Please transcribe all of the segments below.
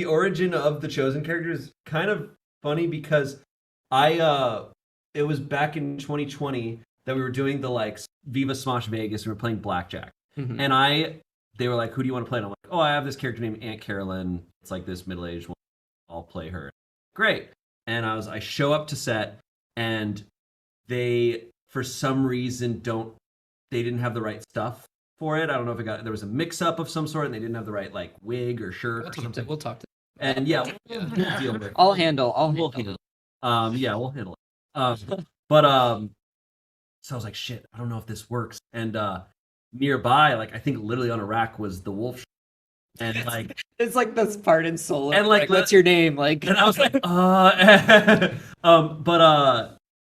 the origin of the Chosen character is kind of funny because it was back in 2020 that we were doing the like Viva Smosh Vegas. We were playing blackjack, and they were like, "Who do you want to play?" And I'm like, "Oh, I have this character named Aunt Carolyn. It's like this middle-aged one. I'll play her." Great. And I show up to set, and they for some reason they didn't have the right stuff for it. I don't know if there was a mix-up of some sort, and they didn't have the right like wig or shirt or something. We'll talk to And yeah, we'll deal with it. I'll handle. We'll handle it. Yeah, we'll handle it. But so I was like, shit, I don't know if this works. And nearby, like I think literally on a rack was the wolf. And like it's like this part in Solo. And like what's your name? Like and I was like,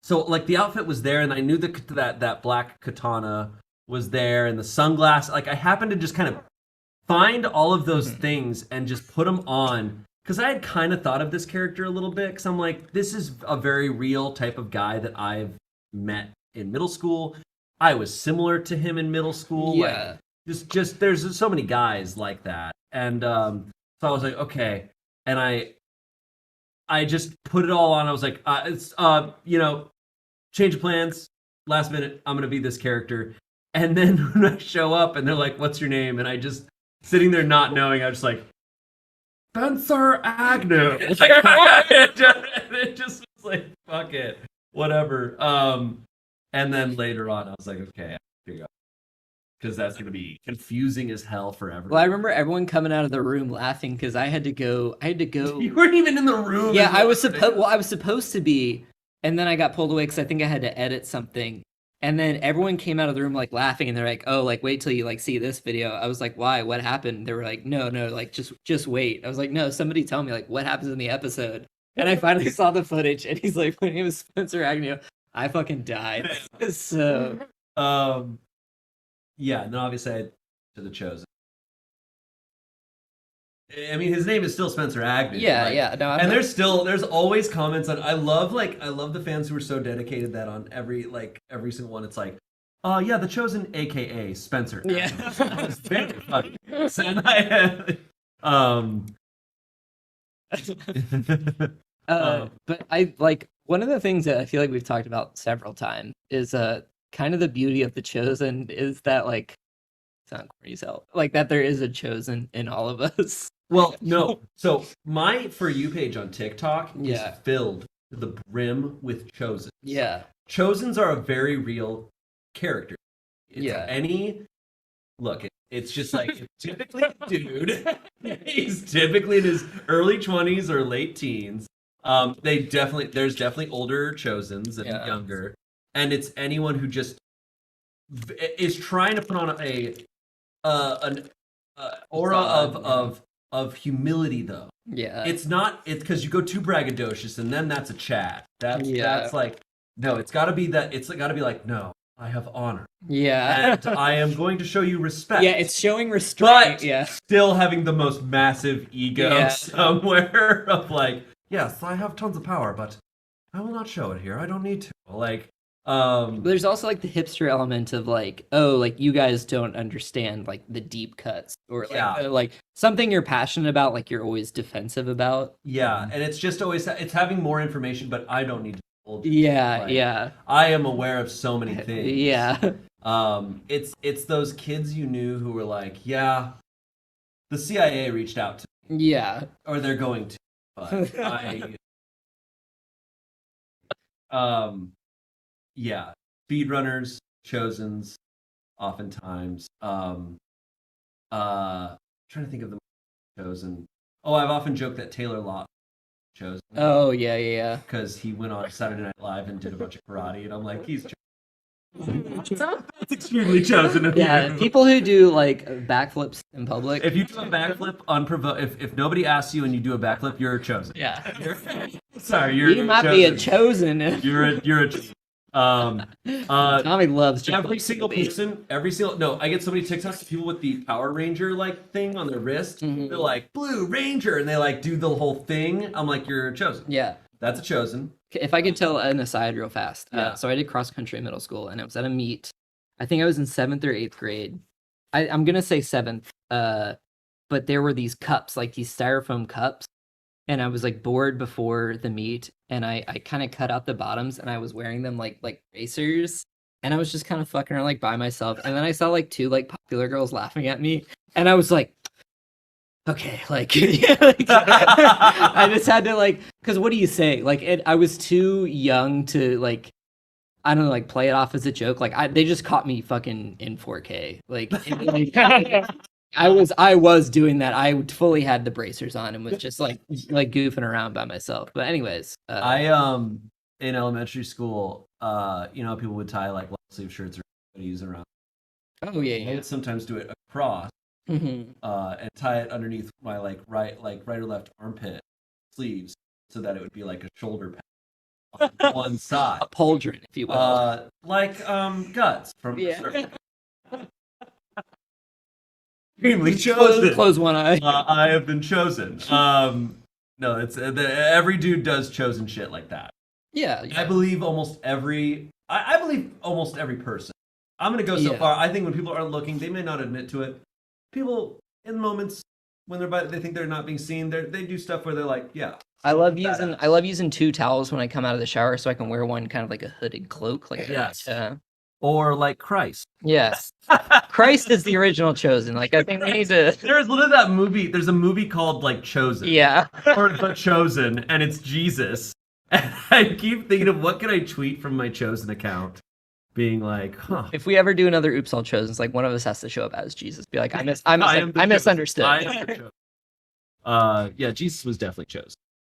so like the outfit was there, and I knew that black katana was there, and the sunglass. Like I happened to just kind of find all of those things and just put them on. Because I had kind of thought of this character a little bit, because I'm like, this is a very real type of guy that I've met in middle school. I was similar to him in middle school. Yeah. Like, just there's so many guys like that. And so I was like, okay. And I just put it all on. I was like, it's change of plans. Last minute, I'm gonna be this character. And then when I show up and they're like, what's your name? And I just sitting there not knowing, I was just like, Spencer Agnew. It just was like, fuck it. Whatever. And then later on, I was like, okay, I figure out. Because that's going to be confusing as hell for everyone. Well, I remember everyone coming out of the room laughing because I had to go. You weren't even in the room. Yeah, I was supposed to be, and then I got pulled away because I think I had to edit something. And then everyone came out of the room like laughing, and they're like, "Oh, like wait till you like see this video." I was like, "Why? What happened?" They were like, "No, like just wait." I was like, "No, somebody tell me like what happens in the episode." And I finally saw the footage, and he's like, "My name is Spencer Agnew." I fucking died. So, yeah, no, obviously I to the Chosen. I mean, his name is still Spencer Agnew. Yeah, yeah. No, and there's always comments on. I love the fans who are so dedicated that on every single one, it's like, oh yeah, the Chosen, aka Spencer. Yeah. It's very funny. But I like one of the things that I feel like we've talked about several times is kind of the beauty of the Chosen is that like sound corny as hell, like that there is a Chosen in all of us. Well, no. So my For You page on TikTok is Yeah. filled to the brim with Chosens. Yeah. Chosens are a very real character. It's Yeah. it's just like typically a dude. He's typically in his early 20s or late teens. There's definitely older Chosens and younger. And it's anyone who just is trying to put on an aura of humility, though. Yeah. It's because you go too braggadocious, and then that's a Chad. That's like, no, it's got to be that. It's got to be like, no, I have honor. Yeah. And I am going to show you respect. Yeah, it's showing restraint. But still having the most massive ego somewhere of like, yes, I have tons of power, but I will not show it here. I don't need to. Like, there's also like the hipster element of like, oh, like you guys don't understand like the deep cuts or like, like something you're passionate about, like you're always defensive about. Yeah, and it's just always it's having more information, but I don't need to hold. Yeah. I am aware of so many things. Yeah. It's those kids you knew who were like, yeah, the CIA reached out to me. Yeah. Or they're going to. But yeah, speedrunners, Chosens, oftentimes. Trying to think of the Chosen. Oh, I've often joked that Taylor Lautner Chosen. Oh yeah. Because he went on Saturday Night Live and did a bunch of karate, and I'm like, he's that's extremely Chosen. Yeah, people who do like backflips in public. If you do a backflip if nobody asks you and you do a backflip, you're a Chosen. Yeah. Sorry, you might chosen. be a Chosen. You're a Tommy loves every single person. I get so many TikToks of people with the Power Ranger like thing on their wrist. Mm-hmm. They're like Blue Ranger, and they like do the whole thing. I'm like, you're a Chosen. Yeah, that's a Chosen. If I could tell an aside real fast. So I did cross country in middle school, and I was at a meet. I think I was in 7th or 8th grade. I'm gonna say 7th. but there were these cups, like these styrofoam cups, and I was like bored before the meet, and I kind of cut out the bottoms, and I was wearing them like racers, and I was just kind of fucking around like by myself, and then I saw like two like popular girls laughing at me, and I was like, okay, like, yeah, like I just had to like, because what do you say? Like, I was too young to like, I don't know, like play it off as a joke. Like, they just caught me fucking in 4K. Like, I was doing that. I fully had the bracers on and was just like goofing around by myself. But anyways, I in elementary school, you know, people would tie like long sleeve shirts or hoodies around. Oh yeah, I yeah. would sometimes do it across, and tie it underneath my like right or left armpit sleeves, so that it would be like a shoulder pad on one side, A pauldron, if you will. like guts from Yeah. extremely chosen. Close one eye. I have been chosen. No, it's every dude does chosen shit like that. Yeah, I believe almost every. I believe almost every person. I'm gonna go so far. I think when people aren't looking, they may not admit to it. People in moments when they think they're not being seen, they do stuff where they're like, yeah. I love using two towels when I come out of the shower, so I can wear one kind of like a hooded cloak, like yes. Or like Christ. Yes. Christ is the original chosen. Like, I think we need to. There's literally that movie. There's a movie called like Chosen. Yeah. Or The Chosen, and it's Jesus. And I keep thinking of what can I tweet from my Chosen account, being like, huh. If we ever do another Oops All Chosen, it's like one of us has to show up as Jesus. Be like, I misunderstood. Yeah, Jesus was definitely chosen.